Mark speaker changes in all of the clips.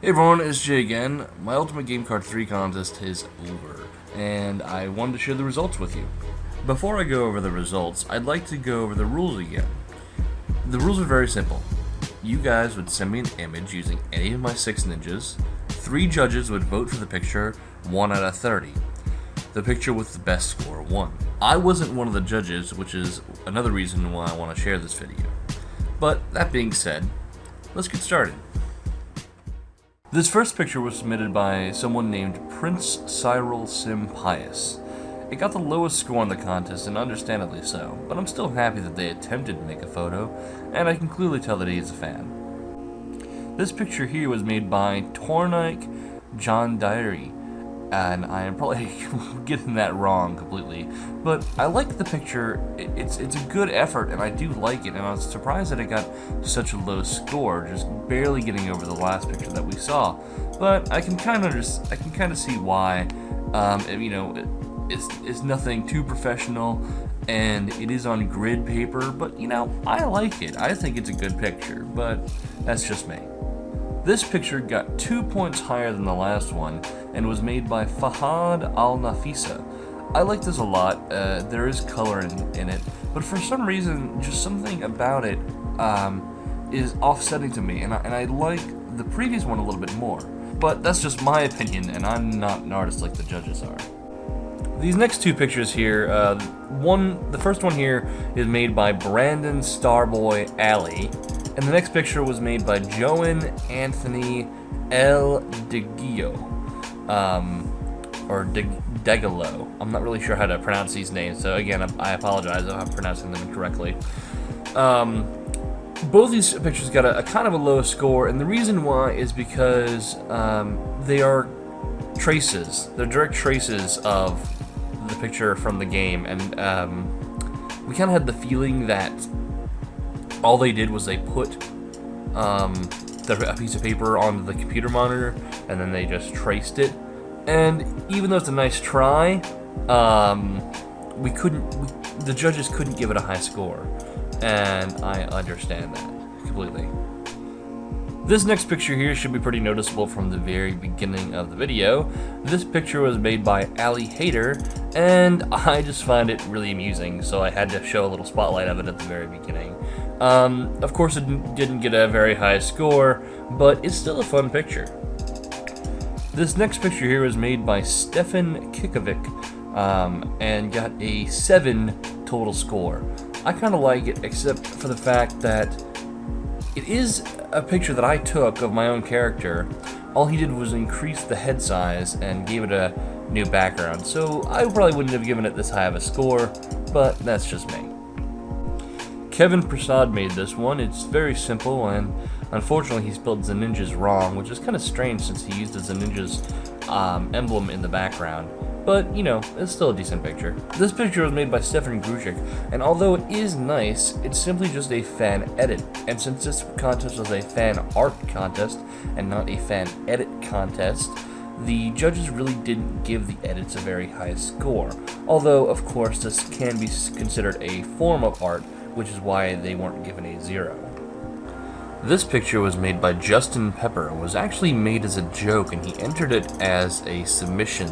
Speaker 1: Hey everyone, it's Jay again. My Ultimate Game Card 3 contest is over, and I wanted to share the results with you. Before I go over the results, I'd like to go over the rules again. The rules are very simple. You guys would send me an image using any of my 6 ninjas. 3 judges would vote for the picture, 1 out of 30. The picture with the best score won. I wasn't one of the judges, which is another reason why I want to share this video. But that being said, let's get started. This first picture was submitted by someone named Prince Cyril Sim Pius. It got the lowest score on the contest, and understandably so, but I'm still happy that they attempted to make a photo, and I can clearly tell that he is a fan. This picture here was made by Tornike John Diary, and I am probably getting that wrong completely, but I like the picture. It's a good effort, and I do like it, and I was surprised that it got such a low score, just barely getting over the last picture that we saw. But I can kind of see why. It's nothing too professional, and it is on grid paper, but I like it. I think it's a good picture, but that's just me. This picture got 2 points higher than the last one and was made by Fahad Al-Nafisa. I like this a lot. There is color in it, but for some reason, just something about it is offsetting to me, and I like the previous one a little bit more. But that's just my opinion, and I'm not an artist like the judges are. These next 2 pictures here, the first one here is made by Brandon Starboy Alley, and the next picture was made by Joan Anthony El Degio, or Degalo. I'm not really sure how to pronounce these names, so again, I apologize if I'm pronouncing them incorrectly. Both these pictures got a kind of a low score, and the reason why is because they are traces. They're direct traces of the picture from the game, and we kind of had the feeling that all they did was they put a piece of paper onto the computer monitor, and then they just traced it. And even though it's a nice try, the judges couldn't give it a high score, and I understand that completely. This next picture here should be pretty noticeable from the very beginning of the video. This picture was made by Ali Hader, and I just find it really amusing, so I had to show a little spotlight of it at the very beginning. Of course, it didn't get a very high score, but it's still a fun picture. This next picture here was made by Stefan Kikovic, and got a 7 total score. I kind of like it, except for the fact that it is a picture that I took of my own character. All he did was increase the head size and gave it a new background, so I probably wouldn't have given it this high of a score, but that's just me. Kevin Prasad made this one. It's very simple, and unfortunately he spelled Zeninjas wrong, which is kind of strange since he used the Zeninjas emblem in the background. But, it's still a decent picture. This picture was made by Stefan Grujic, and although it is nice, it's simply just a fan edit. And since this contest was a fan art contest, and not a fan edit contest, the judges really didn't give the edits a very high score. Although, of course, this can be considered a form of art, which is why they weren't given a 0. This picture was made by Justin Pepper. It was actually made as a joke, and he entered it as a submission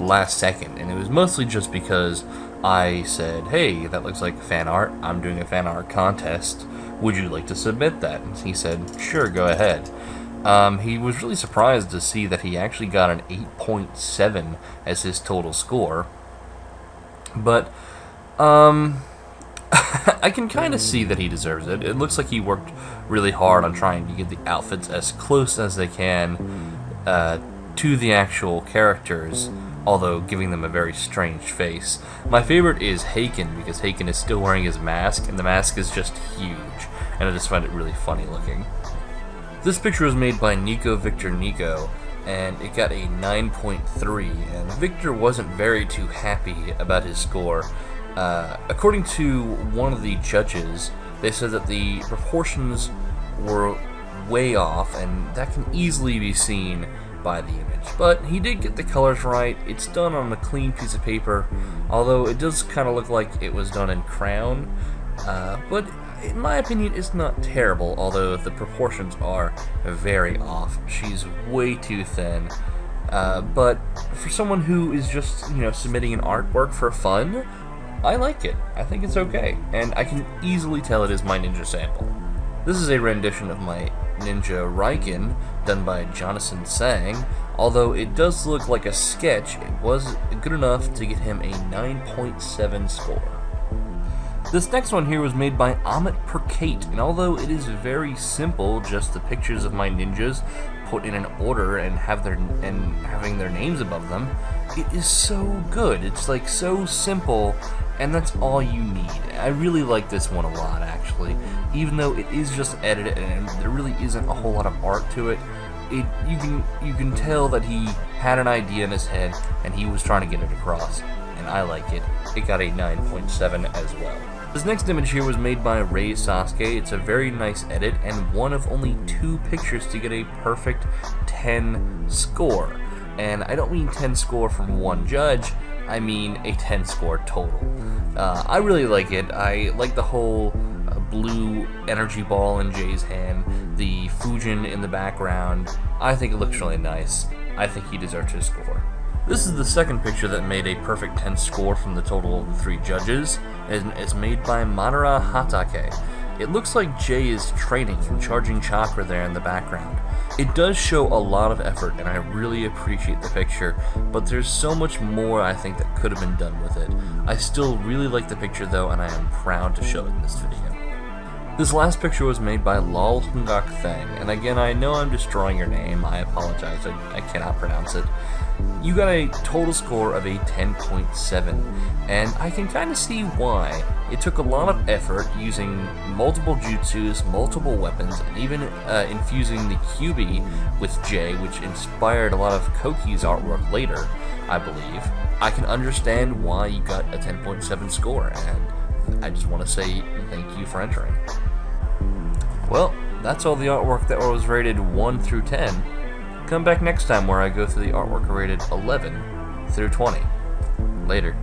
Speaker 1: last second, and it was mostly just because I said, hey, that looks like fan art, I'm doing a fan art contest, would you like to submit that? And he said, sure, go ahead. He was really surprised to see that he actually got an 8.7 as his total score, but I can kind of see that he deserves it. It looks like he worked really hard on trying to get the outfits as close as they can to the actual characters, although giving them a very strange face. My favorite is Haken, because Haken is still wearing his mask, and the mask is just huge, and I just find it really funny looking. This picture was made by Nico Victor Nico, and it got a 9.3, and Victor wasn't very too happy about his score. According to one of the judges, they said that the proportions were way off, and that can easily be seen by the image. But he did get the colors right. It's done on a clean piece of paper, although it does kind of look like it was done in crayon. But in my opinion, it's not terrible, although the proportions are very off. She's way too thin. But for someone who is just, submitting an artwork for fun, I like it. I think it's okay, and I can easily tell it is my ninja sample. This is a rendition of my Ninja Raiken, done by Jonathan Sang. Although it does look like a sketch, it was good enough to get him a 9.7 score. This next one here was made by Amit Perkate, and although it is very simple, just the pictures of my ninjas put in an order and having their names above them, it is so good. It's like so simple, and that's all you need. I really like this one a lot, actually. Even though it is just edited and there really isn't a whole lot of art to it, you can tell that he had an idea in his head and he was trying to get it across, and I like it. It got a 9.7 as well. This next image here was made by Ray Sasuke. It's a very nice edit and one of only 2 pictures to get a perfect 10 score. And I don't mean 10 score from one judge, I mean a 10 score total. I really like it. I like the whole blue energy ball in Jay's hand, the Fujin in the background. I think it looks really nice. I think he deserves his score. This is the second picture that made a perfect 10 score from the total of the 3 judges, and it's made by Madara Hatake. It looks like Jay is training and charging chakra there in the background. It does show a lot of effort, and I really appreciate the picture, but there's so much more I think that could have been done with it. I still really like the picture though, and I am proud to show it in this video. This last picture was made by Lal Hungak Thang, and again, I know I'm destroying your name, I apologize, I cannot pronounce it. You got a total score of a 10.7, and I can kind of see why. It took a lot of effort using multiple jutsus, multiple weapons, and even infusing the QB with Jay, which inspired a lot of Koki's artwork later, I believe. I can understand why you got a 10.7 score, and I just want to say thank you for entering. Well, that's all the artwork that was rated 1 through 10. Come back next time where I go through the artwork rated 11 through 20. Later.